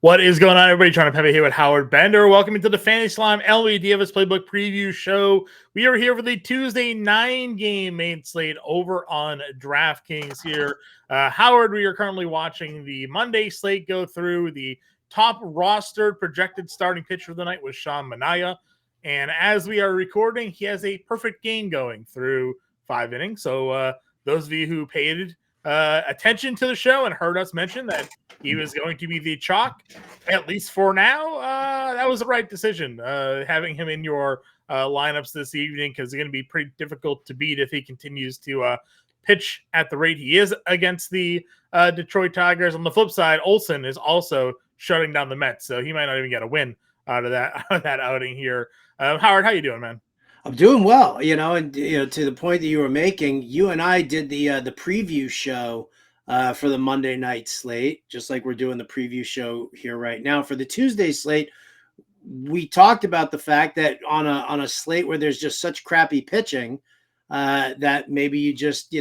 What is going on, everybody? Trying to Pepe here with Howard Bender. Welcome to the Fantasy Slime MLB DFS Playbook Preview Show. We are here for the Tuesday 9-game main slate over on DraftKings here. Howard, we are currently watching the Monday slate go through. The top rostered projected starting pitcher of the night was Sean Manaea. And as we are recording, he has a perfect game going through 5 innings. So those of you who paid attention to the show and heard us mention that he was going to be the chalk, at least for now, that was the right decision, having him in your lineups this evening, because it's going to be pretty difficult to beat if he continues to pitch at the rate he is against the Detroit Tigers. On the flip side, Olsen is also shutting down the Mets, so he might not even get a win out of that outing here. Howard, how you doing, man? I'm doing well, and to the point that you were making, you and I did the preview show for the Monday night slate, just like we're doing the preview show here right now. For the Tuesday slate, we talked about the fact that on a slate where there's just such crappy pitching, that maybe you just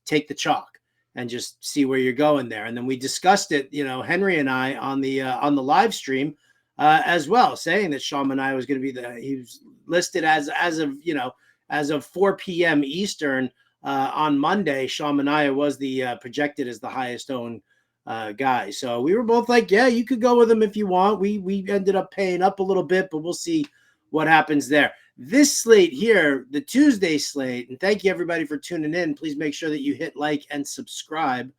take the chalk and just see where you're going there. And then we discussed it, Henry and I on the live stream as well, saying that Sean Manaea was going to be he was listed as of 4 p.m. Eastern on Monday. Sean Manaea was the projected as the highest owned guy. So we were both like, yeah, you could go with him if you want. We ended up paying up a little bit, but we'll see what happens there. This slate here, the Tuesday slate, and thank you everybody for tuning in. Please make sure that you hit like and subscribe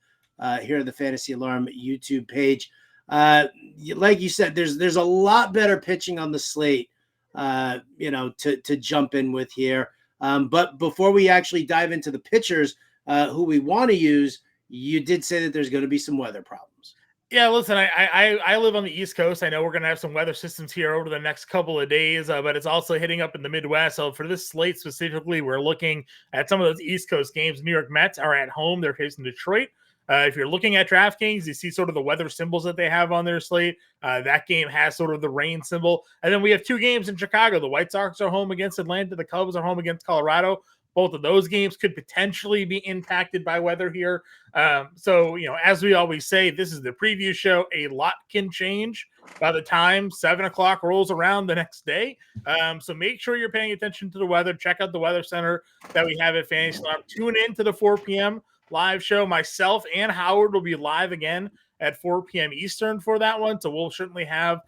here at the Fantasy Alarm YouTube page. Like you said, there's a lot better pitching on the slate, to jump in with here. But before we actually dive into the pitchers who we want to use, you did say that there's going to be some weather problems. Yeah, listen, I live on the East Coast. I know we're going to have some weather systems here over the next couple of days, but it's also hitting up in the Midwest. So for this slate specifically, we're looking at some of those East Coast games. New York Mets are at home. They're facing Detroit. If you're looking at DraftKings, you see sort of the weather symbols that they have on their slate. That game has sort of the rain symbol. And then we have 2 games in Chicago. The White Sox are home against Atlanta. The Cubs are home against Colorado. Both of those games could potentially be impacted by weather here. So, as we always say, this is the preview show. A lot can change by the time 7 o'clock rolls around the next day. So make sure you're paying attention to the weather. Check out the weather center that we have at Fantasy Alarm. Tune in to the 4 p.m. live show. Myself and Howard will be live again at 4 p.m. Eastern for that one. So we'll certainly have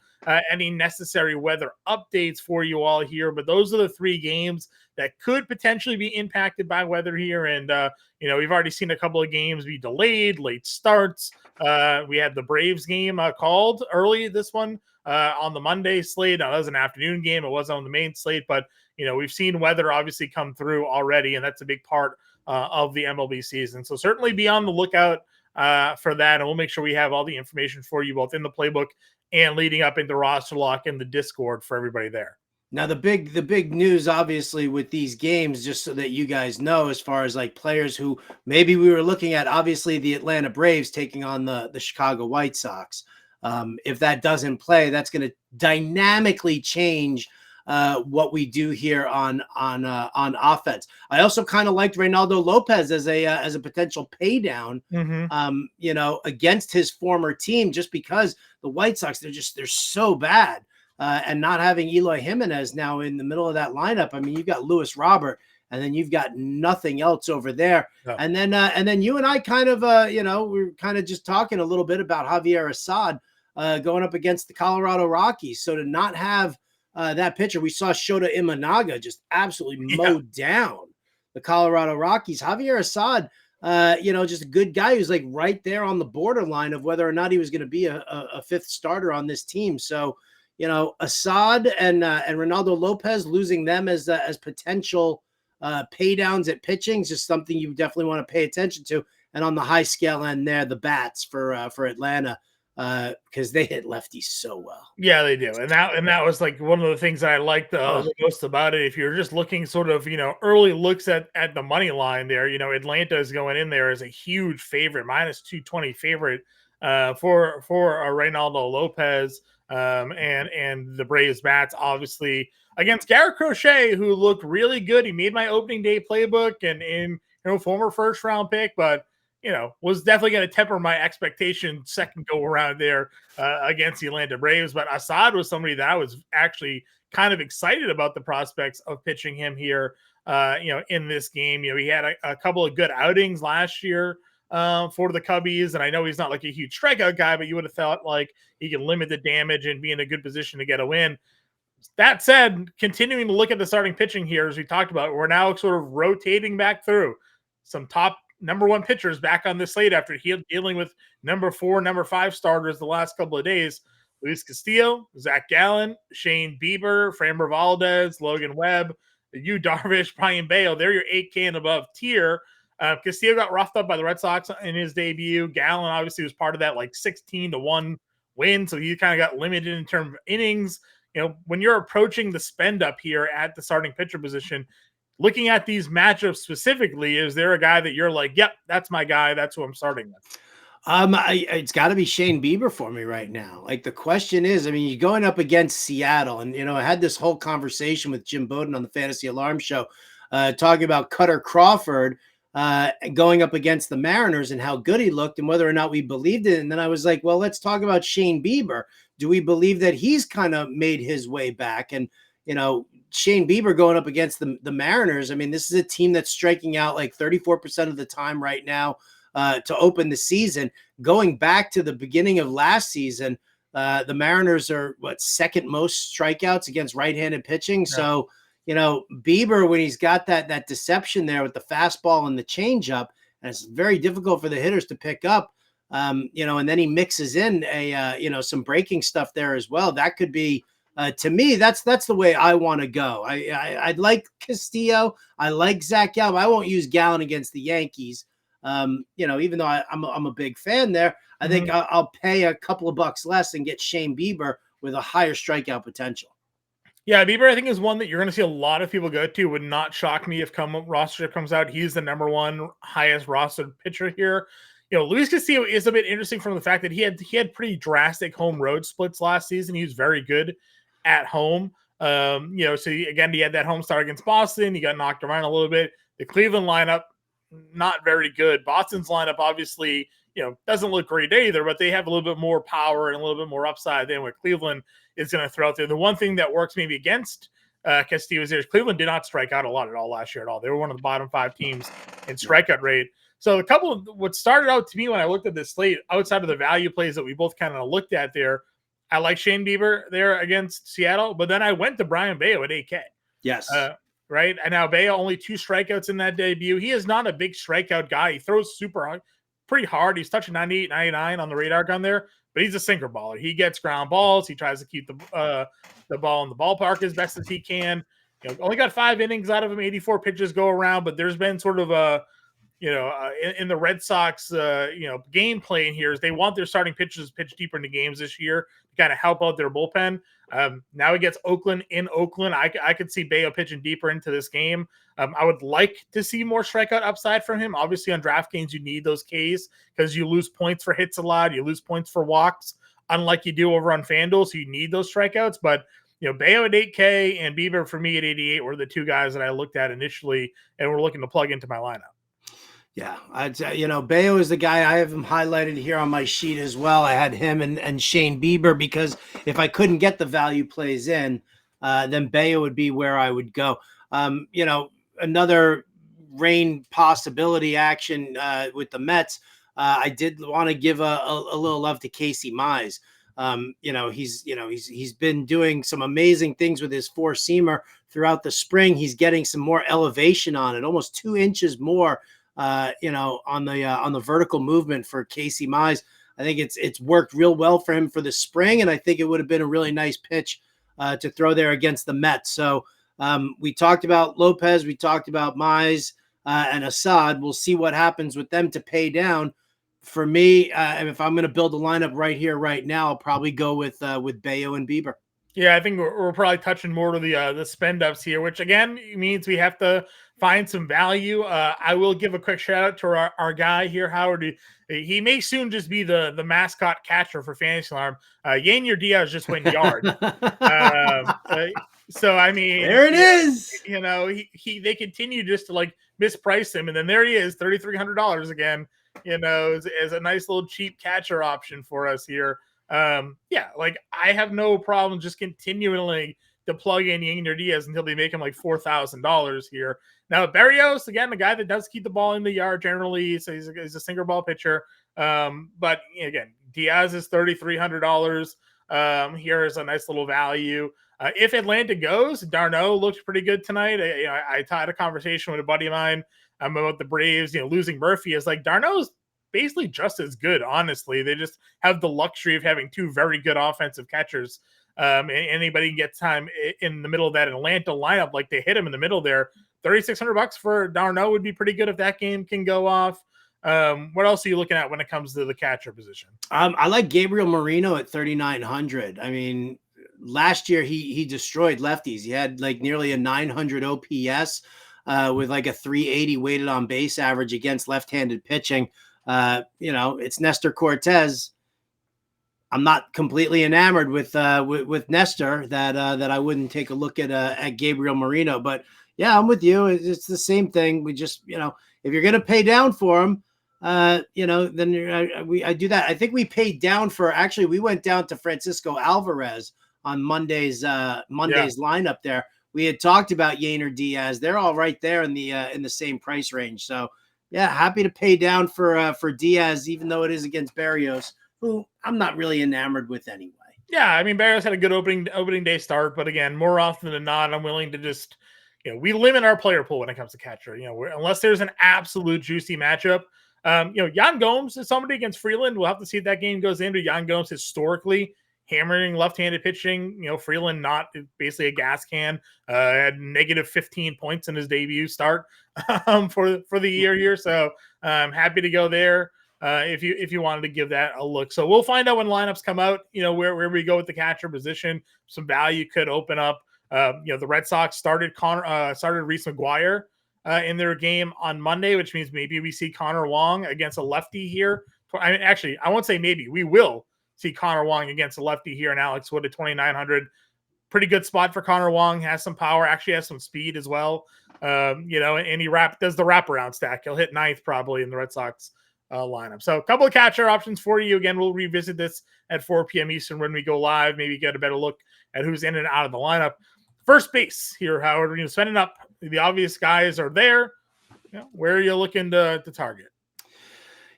any necessary weather updates for you all here. But those are the 3 games that could potentially be impacted by weather here. And, we've already seen a couple of games be delayed, late starts. We had the Braves game called early, this one on the Monday slate. Now, that was an afternoon game. It wasn't on the main slate, but, we've seen weather obviously come through already, and that's a big part of the MLB season. So certainly be on the lookout for that, and we'll make sure we have all the information for you both in the playbook and leading up into roster lock in the Discord for everybody there. Now the big news, obviously, with these games, just so that you guys know, as far as like players who maybe we were looking at, obviously the Atlanta Braves taking on the Chicago White Sox. If that doesn't play, that's going to dynamically change what we do here on offense. I also kind of liked Reynaldo Lopez as a potential pay down, against his former team, just because the White Sox, they're so bad. And not having Eloy Jimenez now in the middle of that lineup. I mean, you've got Luis Robert, and then you've got nothing else over there. Yeah. And then you and I kind of, we're kind of just talking a little bit about Javier Assad going up against the Colorado Rockies. So to not have that pitcher, we saw Shota Imanaga just absolutely mowed down the Colorado Rockies. Javier Assad, just a good guy who's like right there on the borderline of whether or not he was going to be a 5th starter on this team. So, Assad and Reynaldo Lopez, losing them as potential pay downs at pitching is just something you definitely want to pay attention to. And on the high scale end there, the bats for Atlanta, because they hit lefties so well. Yeah, they do. And that was like one of the things that I liked the most about it. If you're just looking sort of, early looks at the money line there, Atlanta is going in there as a huge favorite, minus 220 favorite for Reynaldo Lopez. And the Braves bats, obviously, against Garrett Crochet, who looked really good. He made my opening day playbook and former 1st round pick, but was definitely going to temper my expectation second go around there against the Atlanta Braves. But Assad was somebody that I was actually kind of excited about the prospects of pitching him here, in this game. He had a couple of good outings last year for the Cubbies, and I know he's not like a huge strikeout guy, but you would have thought like he can limit the damage and be in a good position to get a win. That said, continuing to look at the starting pitching here, as we talked about, we're now sort of rotating back through some top number one pitchers back on the slate after dealing with number 4, number 5 starters the last couple of days. Luis Castillo, Zach Gallen, Shane Bieber, Framber Valdez, Logan Webb, Yu Darvish, Brian Bale. They're your 8K and above tier. Castillo got roughed up by the Red Sox in his debut. Gallen obviously was part of that like 16-1 win, so he kind of got limited in terms of innings. When you're approaching the spend up here at the starting pitcher position, looking at these matchups specifically, is there a guy that you're like, yep, that's my guy, that's who I'm starting with? It's got to be Shane Bieber for me right now. Like the question is, I mean, you're going up against Seattle, and I had this whole conversation with Jim Bowden on the Fantasy Alarm Show, talking about Cutter Crawford going up against the Mariners and how good he looked and whether or not we believed it. And then I was like, well, let's talk about Shane Bieber. Do we believe that he's kind of made his way back? And Shane Bieber going up against the Mariners. I mean, this is a team that's striking out like 34% of the time right now to open the season. Going back to the beginning of last season, the Mariners are second most strikeouts against right-handed pitching. Yeah. So, Bieber, when he's got that deception there with the fastball and the changeup, and it's very difficult for the hitters to pick up, and then he mixes in some breaking stuff there as well. That could be, to me, that's the way I want to go. I'd like Castillo. I like Zach Gallen. I won't use Gallen against the Yankees. Even though I'm a big fan there, I think I'll pay a couple of bucks less and get Shane Bieber with a higher strikeout potential. Yeah, Bieber, I think, is one that you're going to see a lot of people go to. Would not shock me if roster comes out, he's the number one highest rostered pitcher here. Luis Castillo is a bit interesting from the fact that he had pretty drastic home road splits last season. He was very good at home. So he had that home start against Boston. He got knocked around a little bit. The Cleveland lineup, not very good. Boston's lineup, obviously, doesn't look great either, but they have a little bit more power and a little bit more upside than what Cleveland is going to throw out there. The one thing that works maybe against Castillo is Cleveland did not strike out a lot at all last year at all. They were one of the bottom 5 teams in strikeout rate. So a couple of what started out to me when I looked at this slate, outside of the value plays that we both kind of looked at there, I like Shane Bieber there against Seattle, but then I went to Brian Bayo at 8K. Yes. Right. And now Bayo only 2 strikeouts in that debut. He is not a big strikeout guy. He throws pretty hard. He's touching 98, 99 on the radar gun there, but he's a sinker baller. He gets ground balls. He tries to keep the ball in the ballpark as best as he can. Only got 5 innings out of him, 84 pitches go around, but there's been sort of a, in the Red Sox, game plan here is they want their starting pitchers to pitch deeper into games this year to kind of help out their bullpen. Now he gets Oakland in Oakland. I could see Bayo pitching deeper into this game. I would like to see more strikeout upside from him. Obviously on DraftKings, you need those Ks because you lose points for hits allowed. You lose points for walks, unlike you do over on FanDuel. So you need those strikeouts, but Bayo at 8K and Bieber for me at 88 were the 2 guys that I looked at initially and were looking to plug into my lineup. Yeah, Bayo is the guy. I have him highlighted here on my sheet as well. I had him and Shane Bieber because if I couldn't get the value plays in, then Bayo would be where I would go. Another rain possibility action with the Mets. I did want to give a little love to Casey Mize. He's been doing some amazing things with his 4-seamer throughout the spring. He's getting some more elevation on it, almost 2 inches more. On the vertical movement for Casey Mize. I think it's worked real well for him for the spring, and I think it would have been a really nice pitch to throw there against the Mets. So we talked about Lopez, we talked about Mize and Assad. We'll see what happens with them to pay down. For me, if I'm going to build a lineup right here, right now, I'll probably go with Bayo and Bieber. Yeah, I think we're probably touching more to the spend ups here, which again means we have to find some value. I will give a quick shout out to our guy here, Howard. He may soon just be the mascot catcher for Fantasy Alarm. Yanier Diaz just went yard. So I mean, there it is. They continue just to like misprice him, and then there he is, $3,300 again. as a nice little cheap catcher option for us here. Yeah, like I have no problem just continually to plug in Yainer Diaz until they make him like $4,000 here. Now Berrios, again, the guy that does keep the ball in the yard generally, so he's a single ball pitcher. But again, Diaz is $3,300. Here is a nice little value. If Atlanta goes, d'Arnaud looked pretty good tonight. I had a conversation with a buddy of mine about the Braves, losing Murphy. Is like d'Arnaud's basically just as good, honestly. They just have the luxury of having two very good offensive catchers. And anybody can get time in the middle of that Atlanta lineup, like they hit him in the middle there. $3,600 for d'Arnaud would be pretty good if that game can go off. What else are you looking at when it comes to the catcher position? I like Gabriel Moreno at 3,900. I mean, last year he destroyed lefties. He had like nearly a 900 OPS with like a 380 weighted on base average against left-handed pitching. It's Nestor Cortez. I'm not completely enamored with Nestor that I wouldn't take a look at Gabriel Moreno, but yeah, I'm with you. It's the same thing. We just, if you're going to pay down for him, then I do that. I think we paid down we went down to Francisco Alvarez on Monday's lineup there. We had talked about Yainer Diaz. They're all right there in the same price range. So yeah, happy to pay down for Diaz, even though it is against Berrios, who I'm not really enamored with anyway. Yeah, I mean, Berrios had a good opening day start, but again, more often than not, I'm willing to just, we limit our player pool when it comes to catcher. Unless there's an absolute juicy matchup. Yan Gomes is somebody against Freeland. We'll have to see if that game goes into. Yan Gomes historically hammering left-handed pitching. Freeland not basically a gas can. Had negative 15 points in his debut start for the year here. So I'm happy to go there if you wanted to give that a look. So we'll find out when lineups come out. Where we go with the catcher position. Some value could open up. The Red Sox started Reese McGuire in their game on Monday, which means maybe we see Connor Wong against a lefty here. I won't say maybe. We will see Connor Wong against a lefty here, and Alex Wood at 2,900. Pretty good spot for Connor Wong. Has some power, actually has some speed as well. And he does the wraparound stack. He'll hit ninth probably in the Red Sox lineup. So a couple of catcher options for you. Again, we'll revisit this at 4 p.m. Eastern when we go live. Maybe get a better look at who's in and out of the lineup. First base here, Howard, spending up. The obvious guys are there. Where are you looking to target?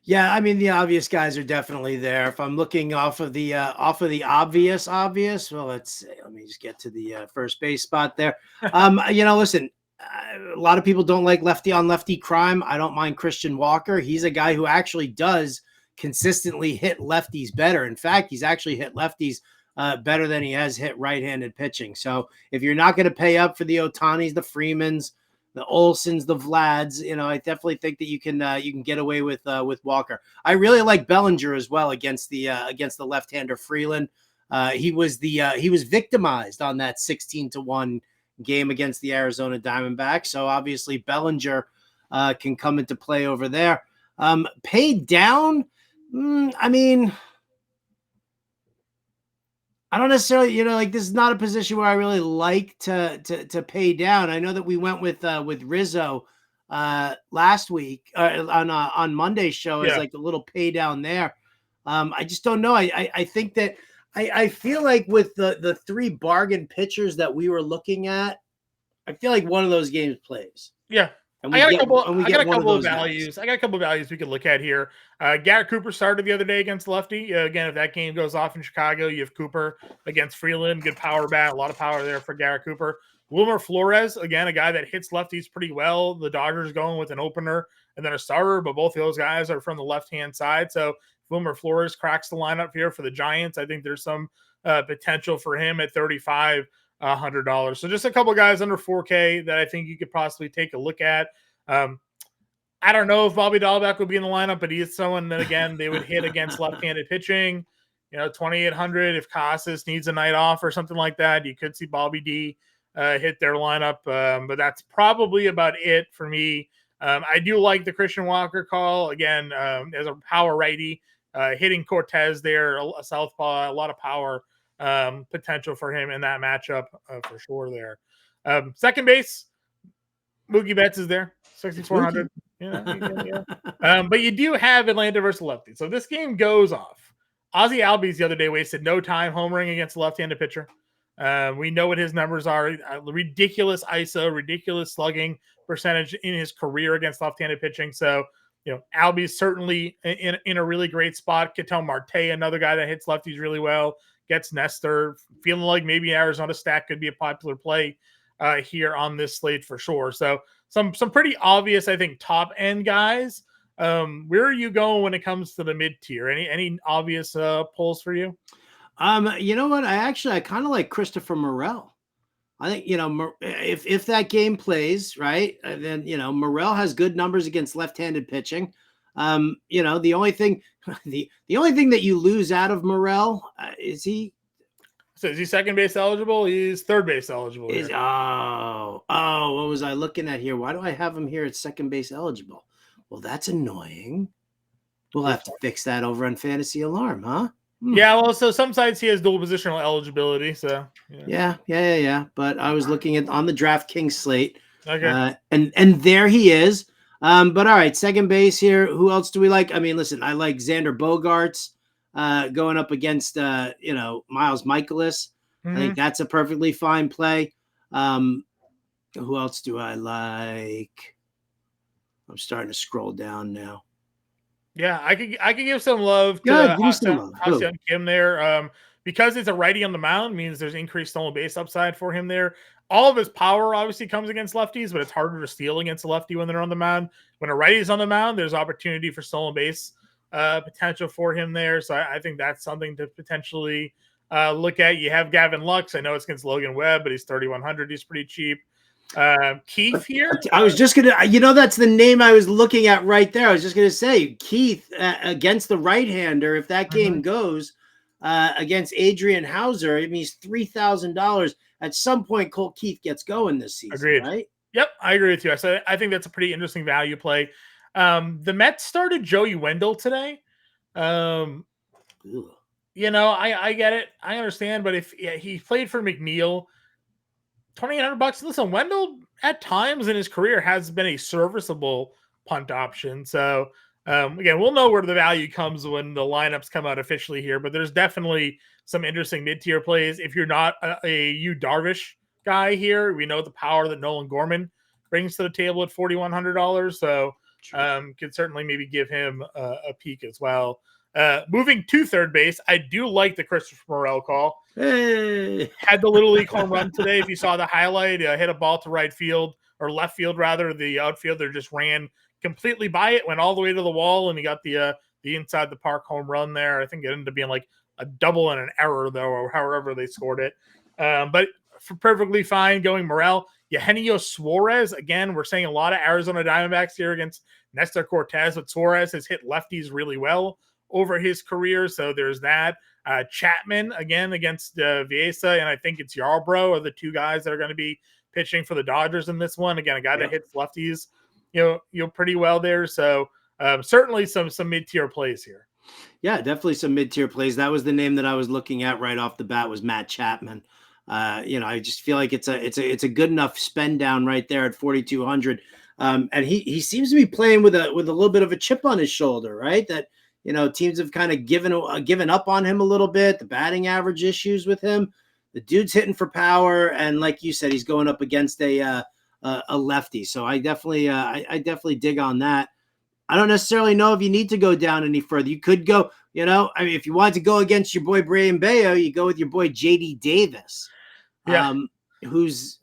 Yeah, I mean the obvious guys are definitely there. If I'm looking off of the obvious, well, let me just get to the first base spot there. Listen, a lot of people don't like lefty on lefty crime. I don't mind Christian Walker. He's a guy who actually does consistently hit lefties better. In fact, he's actually hit lefties better than he has hit right-handed pitching. So if you're not going to pay up for the Ohtanis, the Freemans, the Olsons, the Vlads, I definitely think that you can get away with Walker. I really like Bellinger as well against the left-hander Freeland. He was victimized on that 16-1 game against the Arizona Diamondbacks. So obviously Bellinger can come into play over there. Paid down. I don't necessarily, this is not a position where I really like to pay down. I know that we went with Rizzo last week on Monday's show as like a little pay down there. I just don't know. I think that I feel like with the three bargain pitchers that we were looking at, I feel like one of those games plays. Yeah. I got a couple of values. I got a couple of values we could look at here. Garrett Cooper started the other day against lefty. Again, if that game goes off in Chicago, you have Cooper against Freeland. Good power bat. A lot of power there for Garrett Cooper. Wilmer Flores, again, a guy that hits lefties pretty well. The Dodgers going with an opener and then a starter, but both of those guys are from the left-hand side. So Wilmer Flores cracks the lineup here for the Giants. I think there's some potential for him at $3,500. So just a couple guys under 4K that I think you could possibly take a look at. I don't know if Bobby Dahlbeck would be in the lineup, but he is someone that, again, they would hit against left-handed pitching. 2,800. If Casas needs a night off or something like that, you could see Bobby D hit their lineup. But that's probably about it for me. I do like the Christian Walker call. Again, as a power righty, hitting Cortez there, a southpaw, a lot of power potential for him in that matchup for sure there. Second base, Mookie Betts is there, 6,400. But you do have Atlanta versus lefty. So this game goes off. Ozzie Albies the other day wasted no time homering against a left-handed pitcher. We know what his numbers are. Ridiculous ISO, ridiculous slugging percentage in his career against left-handed pitching. So, Albies certainly in a really great spot. Ketel Marte, another guy that hits lefties really well, gets Nestor. Feeling like maybe Arizona stack could be a popular play here on this slate for sure. So some pretty obvious, I think, top end guys. Where are you going when it comes to the mid tier? Any obvious pulls for you? You know what? I kind of like Christopher Morel. I think, if that game plays right, then, Morel has good numbers against left-handed pitching. The only thing, the only thing that you lose out of Morel is he. So is he second base eligible? He's third base eligible. What was I looking at here? Why do I have him here at second base eligible? Well, that's annoying. We'll have to fix that over on Fantasy Alarm, huh? Yeah, well, so some sites he has dual positional eligibility. So yeah. But I was looking at on the DraftKings slate, okay, and there he is. But all right, second base here. Who else do we like? I mean, listen, I like Xander Bogaerts going up against Miles Michaelis. I think that's a perfectly fine play. Who else do I like? I'm starting to scroll down now. Yeah, I could give some love to Ha-Seong Kim there. Because it's a righty on the mound means there's increased stolen base upside for him there. All of his power obviously comes against lefties, but it's harder to steal against a lefty when they're on the mound. When a righty is on the mound, there's opportunity for stolen base potential for him there. So I think that's something to potentially look at. You have Gavin Lux. I know it's against Logan Webb, but he's 3,100. He's pretty cheap. Keith here. I was just gonna, that's the name I was looking at right there. I was just gonna say Keith against the right-hander. If that game goes against Adrian Hauser, it means $3,000. At some point, Colt Keith gets going this season. Agreed. Right? Yep, I agree with you. I think that's a pretty interesting value play. The Mets started Joey Wendell today. I get it. I understand, but if he played for McNeil. $2,800. Listen, Wendell at times in his career has been a serviceable punt option. So again, we'll know where the value comes when the lineups come out officially here. But there's definitely some interesting mid-tier plays. If you're not a Yu Darvish guy here, we know the power that Nolan Gorman brings to the table at $4,100. So could certainly maybe give him a peek as well. Moving to third base, I do like the Christopher Morel call. Hey. Had the Little League home run today. If you saw the highlight, hit a ball to right field or left field, rather. The outfielder just ran completely by it, went all the way to the wall, and he got the inside the park home run there. I think it ended up being like a double and an error, though, or however they scored it. But for perfectly fine going Morel. Eugenio Suarez, again, we're saying a lot of Arizona Diamondbacks here against Nestor Cortez, but Suarez has hit lefties really well over his career, so there's that. Chapman again against Viesa, and I think it's Yarbrough are the two guys that are going to be pitching for the Dodgers in this one. Again, a guy that hits lefties, pretty well there. So certainly some mid-tier plays here. Yeah, definitely some mid-tier plays. That was the name that I was looking at right off the bat was Matt Chapman. I just feel like it's a good enough spend down right there at 4,200. And he seems to be playing with a little bit of a chip on his shoulder, right? That teams have kind of given up on him a little bit. The batting average issues with him. The dude's hitting for power, and like you said, he's going up against a lefty. So I definitely dig on that. I don't necessarily know if you need to go down any further. You could go, if you want to go against your boy Brayan Bello, you go with your boy JD Davis, who's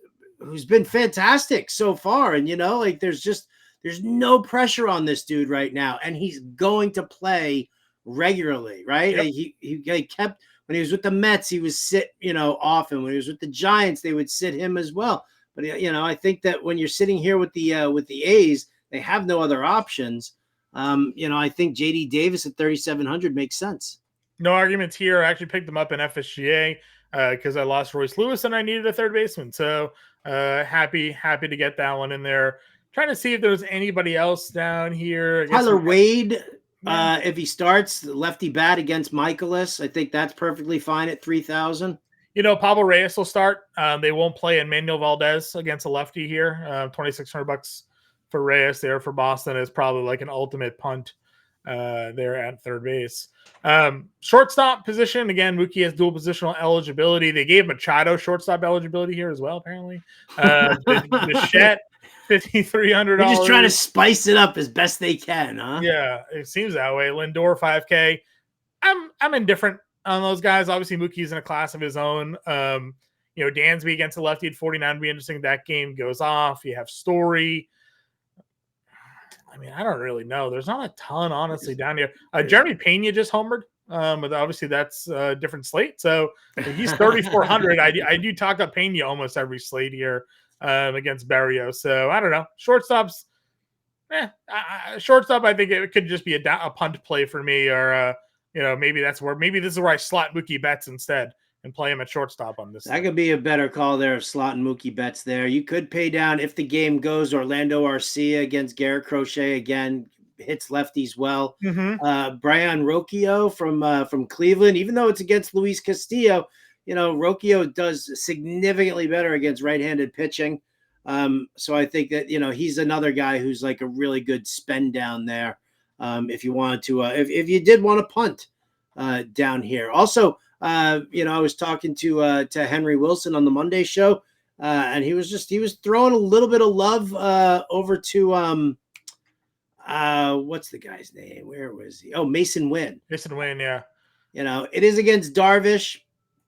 been fantastic so far. And there's no pressure on this dude right now, and he's going to play regularly, right? Yep. He kept, when he was with the Mets, he was sit, often. When he was with the Giants, they would sit him as well. But I think that when you're sitting here with the A's, they have no other options. I think JD Davis at 3,700 makes sense. No arguments here. I actually picked them up in FSGA because I lost Royce Lewis and I needed a third baseman. So happy to get that one in there. Trying to see if there's anybody else down here. Tyler Wade, if he starts lefty bat against Michaelis, I think that's perfectly fine at 3,000. Pablo Reyes will start. They won't play Emmanuel Valdez against a lefty here. $2,600 for Reyes there for Boston is probably like an ultimate punt there at third base. Shortstop position, again, Mookie has dual positional eligibility. They gave Machado shortstop eligibility here as well, apparently. Bichette, $5,300. They're just trying to spice it up as best they can, huh? Yeah, it seems that way. Lindor, $5K. I'm indifferent on those guys. Obviously, Mookie's in a class of his own. Dansby against the lefty at 49 would be interesting. That game goes off. You have Story. I mean, I don't really know. There's not a ton, honestly, down here. Jeremy Pena just homered. But obviously that's a different slate. So he's 3,400. I do talk up Pena almost every slate here against Barrios. So I don't know. Shortstop, I think it could just be a punt play for me, or maybe this is where I slot Mookie Betts instead and play him at shortstop on this. That could be a better call there of slotting Mookie Betts there. You could pay down if the game goes Orlando Arcia against Garrett Crochet again, hits lefties well. Mm-hmm. Brian Rocchio from Cleveland, even though it's against Luis Castillo, Rocchio does significantly better against right-handed pitching. So I think that, he's another guy who's like a really good spend down there. If you wanted to, if you did want to punt down here. Also, I was talking to Henry Wilson on the Monday show, and he was throwing a little bit of love over to what's the guy's name? Where was he? Oh, Mason Wynn. Mason Wynn, yeah. It is against Darvish.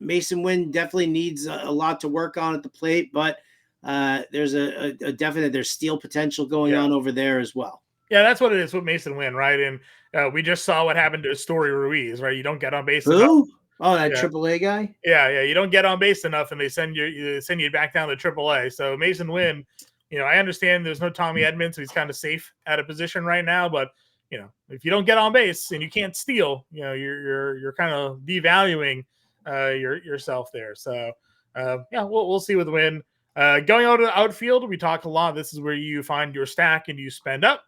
Mason Wynn definitely needs a lot to work on at the plate, but there's a definite there's steal potential going on over there as well. Yeah, that's what it is with Mason Wynn, right? And we just saw what happened to Story Ruiz, right? You don't get on base enough. Oh, that AAA guy? Yeah. You don't get on base enough, and they send you back down to AAA. So Mason Wynn, I understand there's no Tommy Edmonds, so he's kind of safe at a position right now. But if you don't get on base and you can't steal, you're kind of devaluing yourself there. So we'll see with Wynn. Going out to the outfield, we talk a lot. This is where you find your stack and you spend up.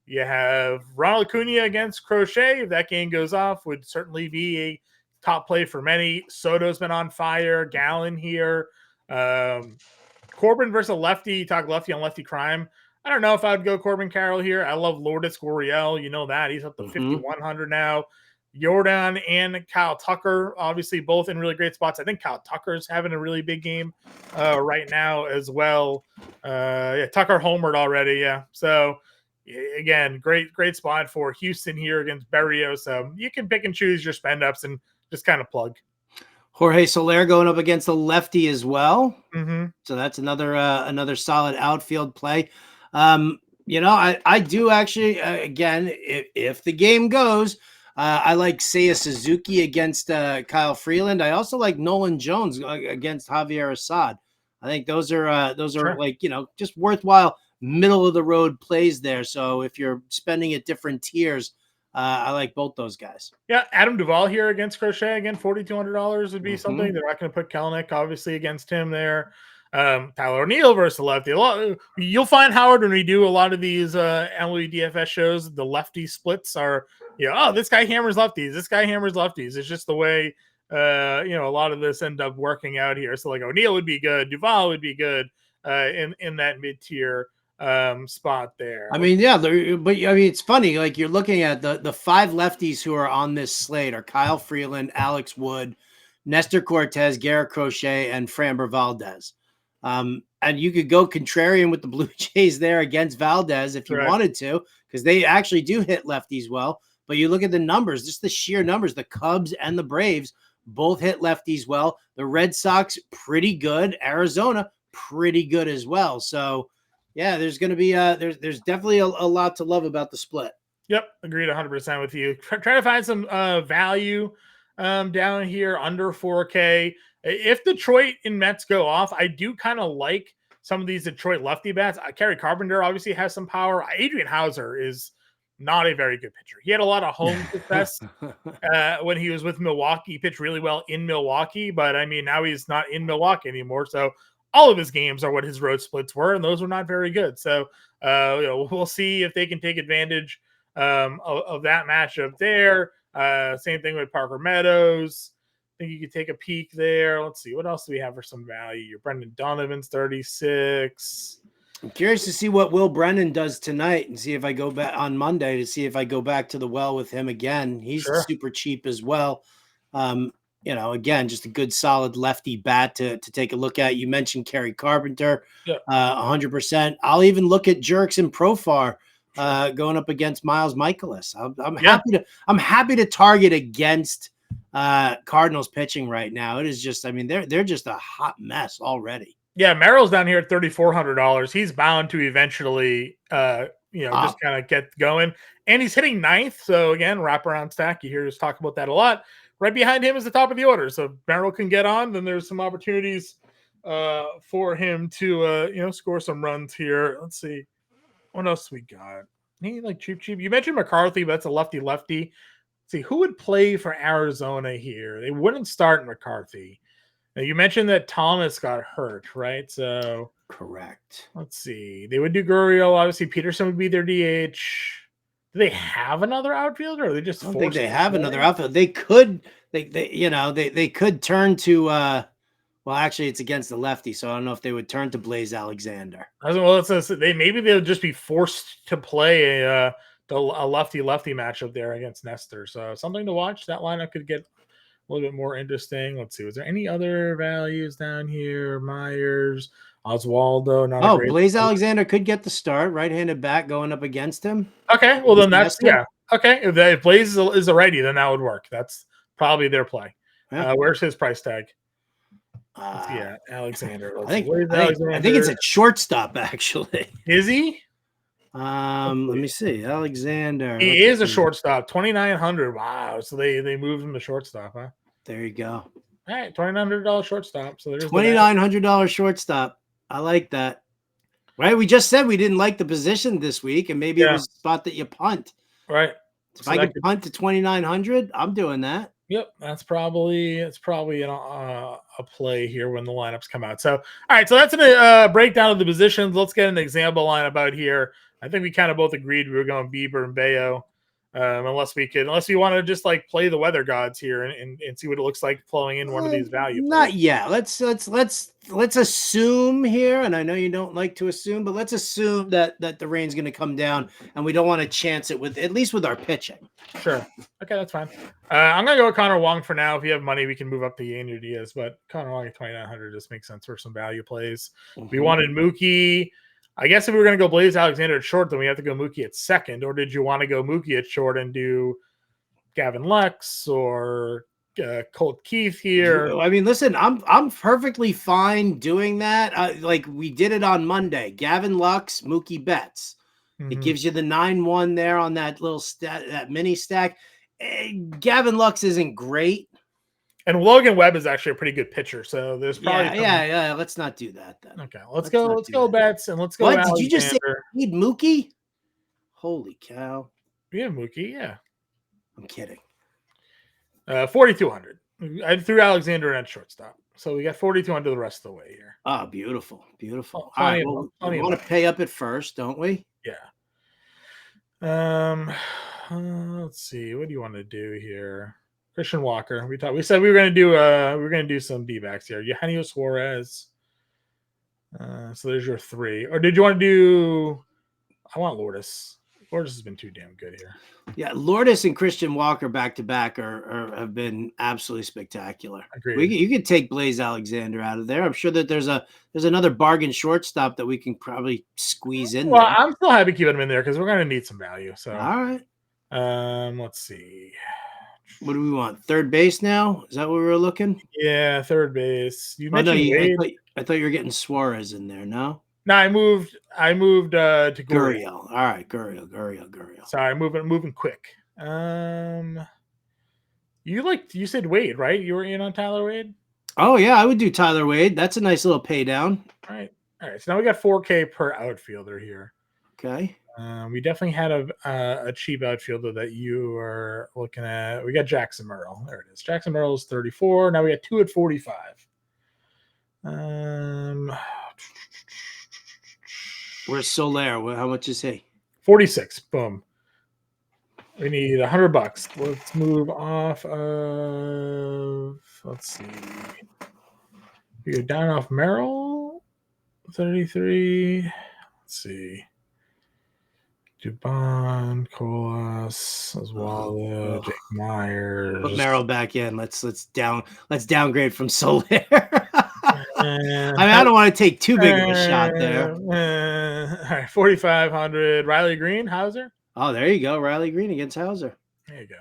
You have Ronald Acuna against Crochet. If that game goes off, would certainly be a top play for many. Soto's been on fire. Gallen here. Corbin versus a lefty. Talk lefty on lefty crime. I don't know if I would go Corbin Carroll here. I love Lourdes Gurriel. You know that. He's up to 5,100 now. Jordan and Kyle Tucker, obviously both in really great spots. I think Kyle Tucker's having a really big game right now as well. Tucker homered already. Yeah. So again, great spot for Houston here against Barrios. So you can pick and choose your spend ups and just kind of plug. Jorge Soler going up against the lefty as well. Mm-hmm. So that's another solid outfield play. I do actually, again, if the game goes, I like Seiya Suzuki against Kyle Freeland. I also like Nolan Jones against Javier Assad. I think those are Sure. like, just worthwhile middle of the road plays there. So if you're spending at different tiers, I like both those guys. Yeah, Adam Duvall here against Crochet again, $4,200 would be something. They're not going to put Kelenic obviously against him there. Tyler O'Neill versus the lefty. You'll find, Howard, when we do a lot of these MLB DFS shows, the lefty splits are, this guy hammers lefties. This guy hammers lefties. It's just the way, a lot of this end up working out here. So like O'Neill would be good. Duvall would be good in that mid-tier spot there. I mean, yeah, but I mean, it's funny. Like you're looking at the five lefties who are on this slate are Kyle Freeland, Alex Wood, Nestor Cortez, Garrett Crochet, and Framber Valdez. And you could go contrarian with the Blue Jays there against Valdez if you wanted to, because they actually do hit lefties well. But you look at the numbers, just the sheer numbers, the Cubs and the Braves both hit lefties well. The Red Sox, pretty good. Arizona, pretty good as well. So, yeah, there's going to be there's definitely a lot to love about the split. Yep, agreed 100% with you. Try to find some value down here under 4K. If Detroit and Mets go off, I do kind of like some of these Detroit lefty bats. Kerry Carpenter obviously has some power. Adrian Hauser is not a very good pitcher. He had a lot of home success when he was with Milwaukee. He pitched really well in Milwaukee, but I mean, now he's not in Milwaukee anymore. So all of his games are what his road splits were, and those were not very good. So we'll see if they can take advantage of that matchup there. Same thing with Parker Meadows. I think you could take a peek there. Let's see. What else do we have for some value? Your Brendan Donovan's 36. I'm curious to see what Will Brennan does tonight and see if I go back on Monday to see if I go back to the well with him again. He's Sure. super cheap as well. Again, just a good solid lefty bat to take a look at. You mentioned Kerry Carpenter, Yeah. 100%. I'll even look at Jerks and Profar Sure. going up against Miles Michaelis. I'm happy to target against Cardinals pitching right now. It is just, they're just a hot mess already. Yeah, Merrill's down here at $3,400. He's bound to eventually, just kind of get going. And he's hitting ninth. So again, wraparound stack. You hear us talk about that a lot. Right behind him is the top of the order. So if Merrill can get on, then there's some opportunities for him to, score some runs here. Let's see. What else we got? He like cheap. You mentioned McCarthy, but that's a lefty. Let's see, who would play for Arizona here? They wouldn't start McCarthy. Now, you mentioned that Thomas got hurt, right? So correct. Let's see. They would do Gurriel. Obviously, Peterson would be their DH. Do they have another outfielder? Or are they just? I don't think they have another outfielder. They could. They could turn to. Well, actually, it's against the lefty, so I don't know if they would turn to Blaze Alexander. Well, maybe they'll just be forced to play a lefty matchup there against Nestor. So something to watch. That lineup could get a little bit more interesting. Let's see. Was there any other values down here? Myers, Oswaldo. Blaze Alexander could get the start. Right-handed bat going up against him. Okay, well then yeah. Okay, if Blaze is a righty, then that would work. That's probably their play. Yeah. Where's his price tag? Alexander. I think it's a shortstop actually. Is he? Let me see. Alexander. He is a shortstop. 2,900. Wow. So they moved him to shortstop, huh? There you go. All right, $2,900 shortstop. So there's $2,900 shortstop. I like that. Right? We just said we didn't like the position this week, and maybe it was a spot that you punt. Right. If I could punt to 2,900, I'm doing that. Yep, it's probably a play here when the lineups come out. So, all right, so that's a breakdown of the positions. Let's get an example lineup out here. I think we kind of both agreed we were going Bieber and Bayo, unless you want to just like play the weather gods here and see what it looks like flowing in one of these value. Not yet. Let's assume here, and I know you don't like to assume, but let's assume that the rain's going to come down, and we don't want to chance it at least with our pitching. Sure. Okay, that's fine. I'm going to go with Connor Wong for now. If you have money, we can move up to Yander Diaz, but Connor Wong at 2,900 just makes sense for some value plays. Mm-hmm. We wanted Mookie. I guess if we were going to go Blaze Alexander at short, then we have to go Mookie at second. Or did you want to go Mookie at short and do Gavin Lux or Colt Keith here? I mean, listen, I'm perfectly fine doing that. Like we did it on Monday. Gavin Lux, Mookie Betts. Mm-hmm. It gives you the 9-1 there on that little that mini stack. Gavin Lux isn't great. And Logan Webb is actually a pretty good pitcher, so there's probably yeah. Let's not do that then. Okay, let's go Betts and let's go. What did you just say? Need Mookie? Holy cow! Yeah, Mookie. Yeah, I'm kidding. 4,200. I threw Alexander in at shortstop, so we got 4,200 the rest of the way here. Oh, beautiful. All right, well, we want to pay up at first, don't we? Yeah. Let's see. What do you want to do here? Christian Walker. We said we were going to do some D-backs here. Eugenio Suarez. So there's your 3. Or did you want to do? I want Lourdes. Lourdes has been too damn good here. Yeah, Lourdes and Christian Walker back to back have been absolutely spectacular. Agreed. You could take Blaze Alexander out of there. I'm sure that there's another bargain shortstop that we can probably squeeze in. Well, I'm still happy keeping him in there because we're going to need some value. So all right. Let's see. What do we want? Third base now? Is that what we were looking? Yeah, third base. You mentioned Wade. I thought you were getting Suarez in there. No, I moved to Gurriel. All right, Gurriel. Sorry, moving quick. You said Wade, right? You were in on Tyler Wade? Oh yeah, I would do Tyler Wade. That's a nice little pay down. All right. So now we got 4K per outfielder here. Okay. We definitely had a cheap outfielder that you are looking at. We got Jackson Merrill. There it is. Jackson Merrill is 34. Now we got 2 at 45. Where's Soler? How much is he? 46. Boom. We need $100. Let's move off of. Let's see. We go down off Merrill. 33. Let's see. Dubon, Colas, Oswaldo, Jake Myers. Put Merrill back in. Let's downgrade from Soler. I don't want to take too big of a shot there. All right, 4,500. Riley Green, Hauser. Oh, there you go. Riley Green against Hauser. There you go.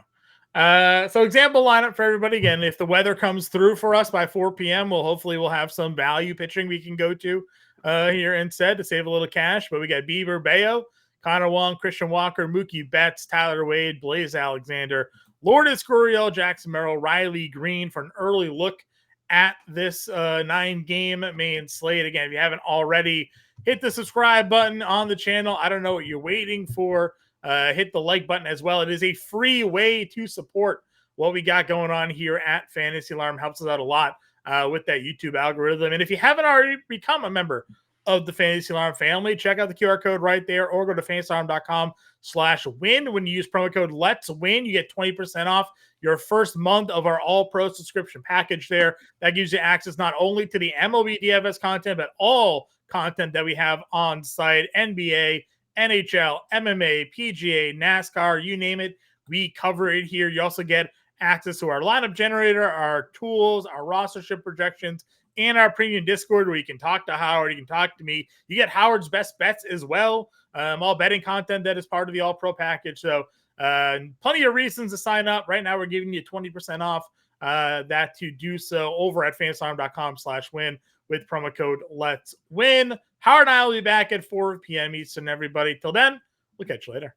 So example lineup for everybody. Again, if the weather comes through for us by 4 p.m., we'll have some value pitching we can go to here instead to save a little cash. But we got Bieber, Bayo, Connor Wong, Christian Walker, Mookie Betts, Tyler Wade, Blaze Alexander, Lourdes Gurriel, Jackson Merrill, Riley Green for an early look at this 9-game main slate. Again, if you haven't already, hit the subscribe button on the channel. I don't know what you're waiting for. Hit the like button as well. It is a free way to support what we got going on here at Fantasy Alarm. Helps us out a lot with that YouTube algorithm. And if you haven't already become a member of the Fantasy Alarm family, check out the QR code right there or go to fantasyalarm.com/win. When you use promo code Let's Win, you get 20% off your first month of our All-Pro subscription package there. That gives you access not only to the MLB DFS content, but all content that we have on site, NBA, NHL, MMA, PGA, NASCAR, you name it, we cover it here. You also get access to our lineup generator, our tools, our rostership projections, and our premium Discord where you can talk to Howard, you can talk to me. You get Howard's best bets as well. All betting content that is part of the All-Pro package. So plenty of reasons to sign up. Right now, we're giving you 20% off that to do so over at fantasyalarm.com/win with promo code Let's Win. Howard and I will be back at 4 p.m. Eastern, everybody. Till then, we'll catch you later.